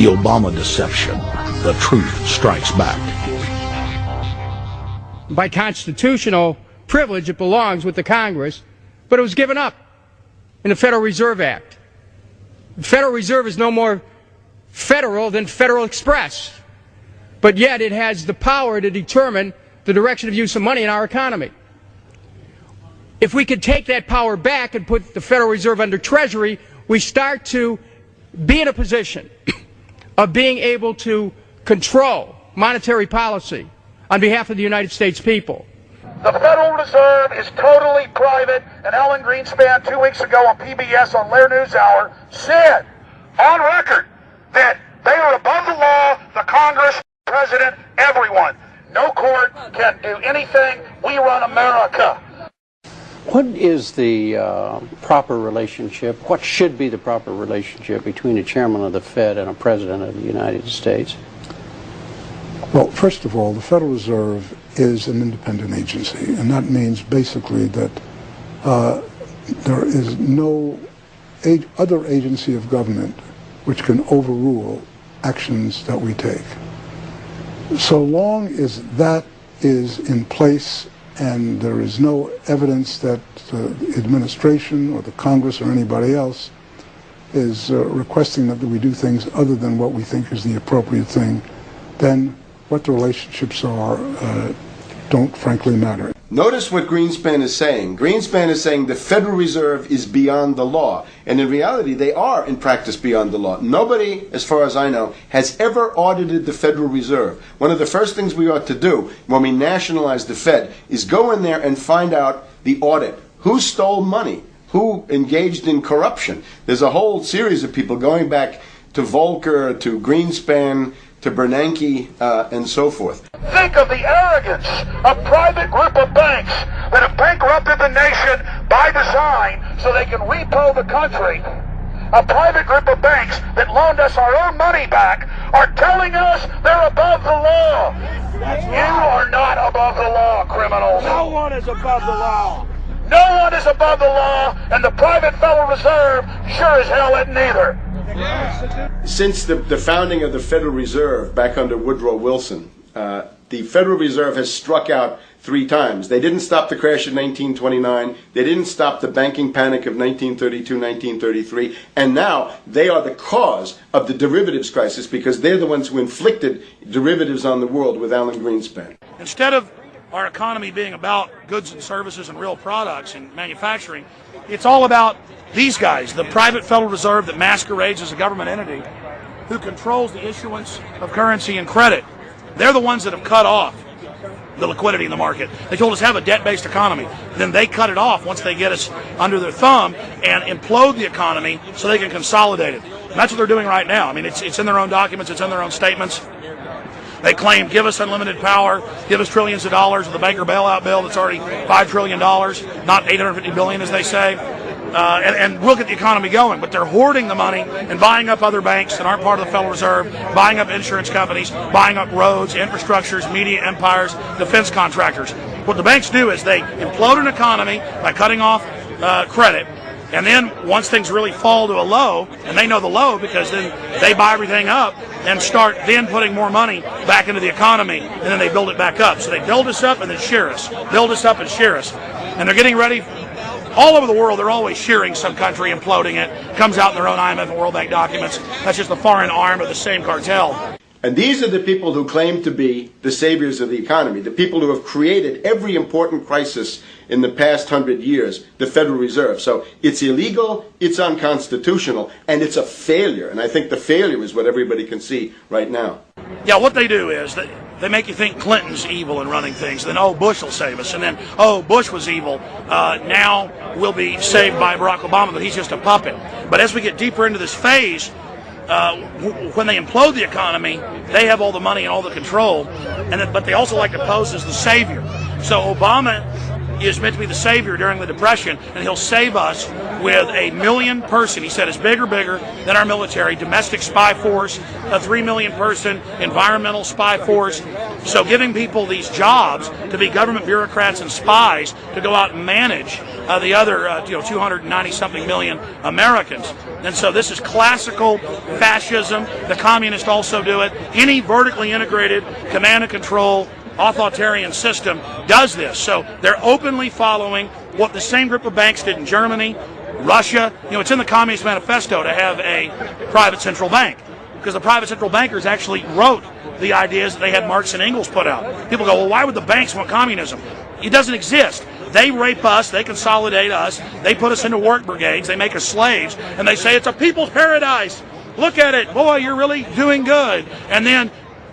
the Obama deception, the truth strikes back. By constitutional privilege, it belongs with the Congress, but it was given up in the Federal Reserve Act. The Federal Reserve is no more federal than Federal Express, but yet it has the power to determine the direction of use of money in our economy. If we could take that power back and put the Federal Reserve under Treasury, we start to be in a position of being able to control monetary policy on behalf of the United States people. The Federal Reserve is totally private, and Alan Greenspan 2 weeks ago on PBS on Lair NewsHour said on record that they are above the law, the Congress, President, everyone. No court can do anything. We run America. What is the proper relationship, what should be the proper relationship between a chairman of the Fed and a president of the United States? Well, first of all, the Federal Reserve is an independent agency, and that means basically that there is no other agency of government which can overrule actions that we take. So long as that is in place and there is no evidence that the administration or the Congress or anybody else is requesting that we do things other than what we think is the appropriate thing, then what the relationships are don't frankly matter. Notice what Greenspan is saying. Greenspan is saying the Federal Reserve is beyond the law. And in reality, they are in practice beyond the law. Nobody, as far as I know, has ever audited the Federal Reserve. One of the first things we ought to do when we nationalize the Fed is go in there and find out the audit. Who stole money? Who engaged in corruption? There's a whole series of people going back to Volcker, to Greenspan, to Bernanke, and so forth. Think of the arrogance of private group of banks that have bankrupted the nation by design so they can repo the country. A private group of banks that loaned us our own money back are telling us they're above the law. You are not above the law, criminals. No one is above the law. No one is above the law, and the private Federal Reserve sure as hell isn't either. Since the founding of the Federal Reserve back under Woodrow Wilson, the Federal Reserve has struck out 3 times. They didn't stop the crash of 1929. They didn't stop the banking panic of 1932, 1933. And now they are the cause of the derivatives crisis because they're the ones who inflicted derivatives on the world with Alan Greenspan. Instead of our economy being about goods and services and real products and manufacturing, it's all about these guys, the private Federal Reserve that masquerades as a government entity who controls the issuance of currency and credit. They're the ones that have cut off the liquidity in the market. They told us have a debt-based economy. Then they cut it off once they get us under their thumb and implode the economy so they can consolidate it. And that's what they're doing right now. I mean, it's in their own documents, it's in their own statements. They claim, give us unlimited power, give us trillions of dollars with the banker bailout bill that's already $5 trillion, not $850 billion as they say. And we'll get the economy going. But they're hoarding the money and buying up other banks that aren't part of the Federal Reserve, buying up insurance companies, buying up roads, infrastructures, media empires, defense contractors. What the banks do is they implode an economy by cutting off credit. And then once things really fall to a low, and they know the low because then they buy everything up and start then putting more money back into the economy, and then they build it back up. So they build us up and then shear us, build us up and shear us. And they're getting ready. All over the world, they're always shearing some country, imploding it. Comes out in their own IMF and World Bank documents. That's just the foreign arm of the same cartel. And these are the people who claim to be the saviors of the economy, the people who have created every important crisis in the past 100 years, the Federal Reserve. So it's illegal, it's unconstitutional, and it's a failure. And I think the failure is what everybody can see right now. Yeah, what they do is they make you think Clinton's evil in running things. Then, oh, Bush will save us. And then, oh, Bush was evil. Now we'll be saved by Barack Obama, but he's just a puppet. But as we get deeper into this phase, when they implode the economy, they have all the money and all the control, but they also like to pose as the savior. So Obama is meant to be the savior during the Depression, and he'll save us with a 1 million person, he said, is bigger than our military, domestic spy force, a 3 million person environmental spy force. So giving people these jobs to be government bureaucrats and spies to go out and manage the other 290-something million Americans. And so this is classical fascism. The communists also do it. Any vertically integrated command and control authoritarian system does this. So they're openly following what the same group of banks did in Germany, Russia. It's in the Communist Manifesto to have a private central bank, because the private central bankers actually wrote the ideas that they had Marx and Engels put out. People go, well, why would the banks want communism? It doesn't exist. They rape us, they consolidate us, they put us into work brigades, they make us slaves, and they say it's a people's paradise. Look at it, boy, you're really doing good. And then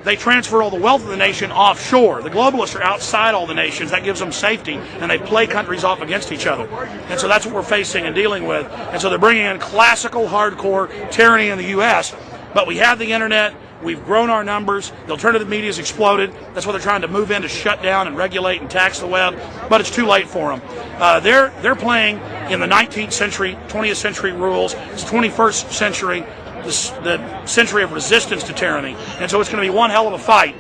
they transfer all the wealth of the nation offshore. The globalists are outside all the nations. That gives them safety, and they play countries off against each other. And so that's what we're facing and dealing with. And so they're bringing in classical, hardcore tyranny in the U.S., but we have the internet. We've grown our numbers. The alternative media has exploded. That's what they're trying to move in, to shut down and regulate and tax the web. But it's too late for them. They're playing in the 19th century, 20th century rules. It's 21st century, the century of resistance to tyranny. And so it's going to be one hell of a fight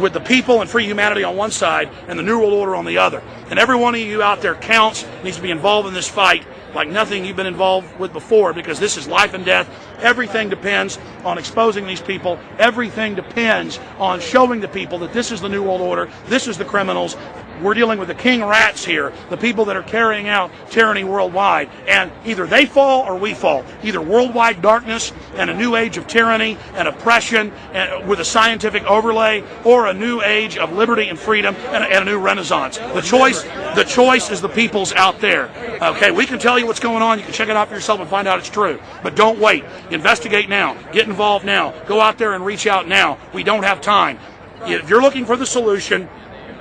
with the people and free humanity on one side and the New World Order on the other. And every one of you out there counts, needs to be involved in this fight like nothing you've been involved with before, because this is life and death. Everything depends on exposing these people. Everything depends on showing the people that this is the New World Order, this is the criminals. We're dealing with the king rats here, the people that are carrying out tyranny worldwide. And either they fall or we fall. Either worldwide darkness and a new age of tyranny and oppression and with a scientific overlay, or a new age of liberty and freedom and a new renaissance. The choice is the people's out there. Okay, we can tell you what's going on. You can check it out for yourself and find out it's true. But don't wait. Investigate now. Get involved now. Go out there and reach out now. We don't have time. If you're looking for the solution,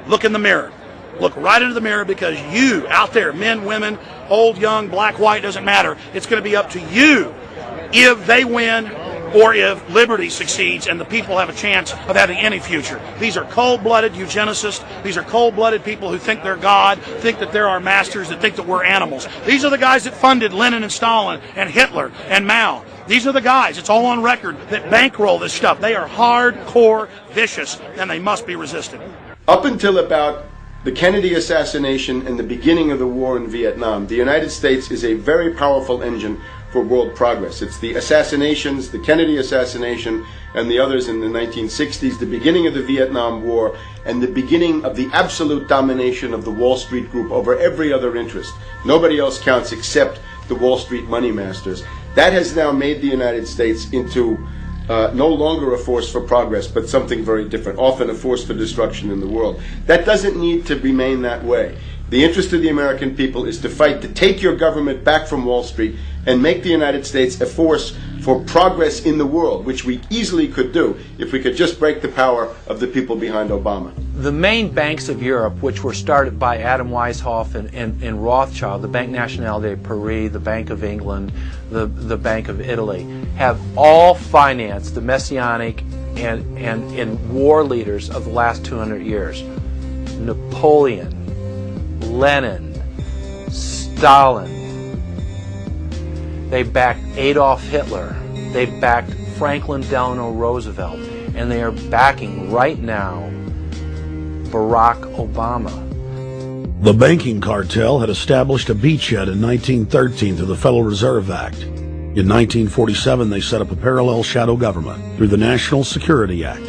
look in the mirror. Look right into the mirror, because you out there, men, women, old, young, black, white, doesn't matter. It's going to be up to you if they win or if liberty succeeds and the people have a chance of having any future. These are cold-blooded eugenicists. These are cold-blooded people who think they're God, think that they're our masters, that think that we're animals. These are the guys that funded Lenin and Stalin and Hitler and Mao. These are the guys, it's all on record, that bankroll this stuff. They are hardcore vicious, and they must be resisted. Up until about the Kennedy assassination and the beginning of the war in Vietnam, the United States is a very powerful engine for world progress. It's the assassinations, the Kennedy assassination, and the others in the 1960s, the beginning of the Vietnam War, and the beginning of the absolute domination of the Wall Street group over every other interest. Nobody else counts except the Wall Street money masters. That has now made the United States into no longer a force for progress, but something very different, often a force for destruction in the world. That doesn't need to remain that way. The interest of the American people is to fight to take your government back from Wall Street and make the United States a force for progress in the world, which we easily could do if we could just break the power of the people behind Obama. The main banks of Europe, which were started by Adam Weishaupt and Rothschild, the Banque Nationale de Paris, the Bank of England, the Bank of Italy, have all financed the messianic and war leaders of the last 200 years. Napoleon, Lenin, Stalin. They backed Adolf Hitler. They backed Franklin Delano Roosevelt. And they are backing right now Barack Obama. The banking cartel had established a beachhead in 1913 through the Federal Reserve Act. In 1947, they set up a parallel shadow government through the National Security Act.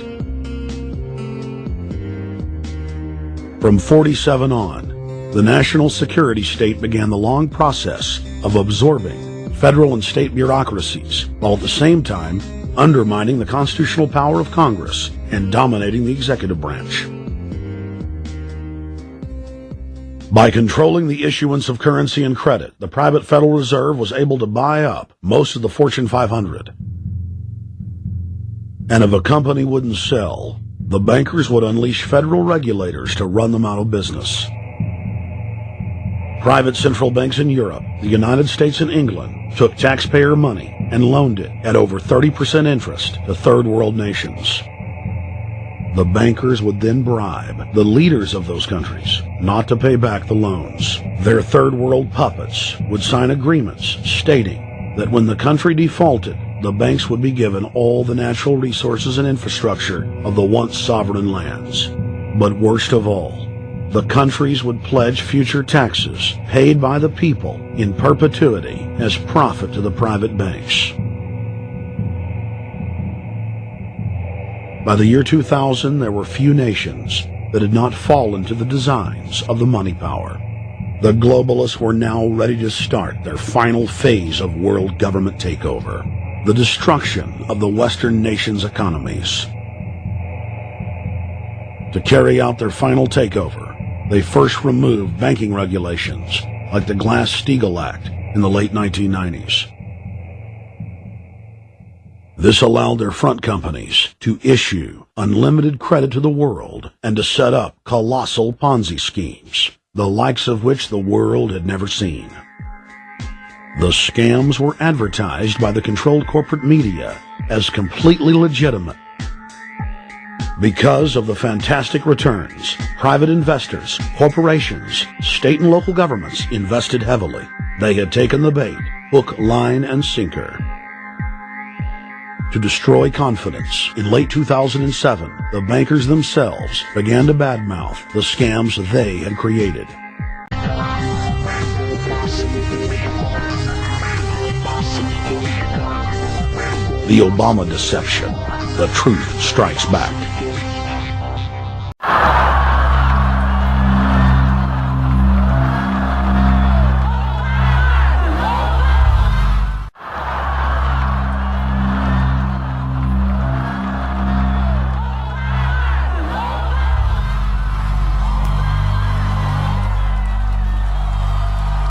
From 47 on, the national security state began the long process of absorbing federal and state bureaucracies, while at the same time undermining the constitutional power of Congress and dominating the executive branch. By controlling the issuance of currency and credit, the private Federal Reserve was able to buy up most of the Fortune 500. And if a company wouldn't sell, the bankers would unleash federal regulators to run them out of business. Private central banks in Europe, the United States, and England took taxpayer money and loaned it at over 30% interest to third world nations. The bankers would then bribe the leaders of those countries not to pay back the loans. Their third world puppets would sign agreements stating that when the country defaulted, the banks would be given all the natural resources and infrastructure of the once sovereign lands. But worst of all, The countries would pledge future taxes paid by the people in perpetuity as profit to the private banks. By the year 2000, there were few nations that had not fallen to the designs of the money power. The globalists were now ready to start their final phase of world government takeover, the destruction of the Western nations' economies. To carry out their final takeover, they first removed banking regulations like the Glass-Steagall Act in the late 1990s. This allowed their front companies to issue unlimited credit to the world and to set up colossal Ponzi schemes, the likes of which the world had never seen. The scams were advertised by the controlled corporate media as completely legitimate. Because of the fantastic returns, private investors, corporations, state and local governments invested heavily. They had taken the bait, hook, line, and sinker. To destroy confidence, in late 2007, the bankers themselves began to badmouth the scams they had created. The Obama deception. The truth strikes back.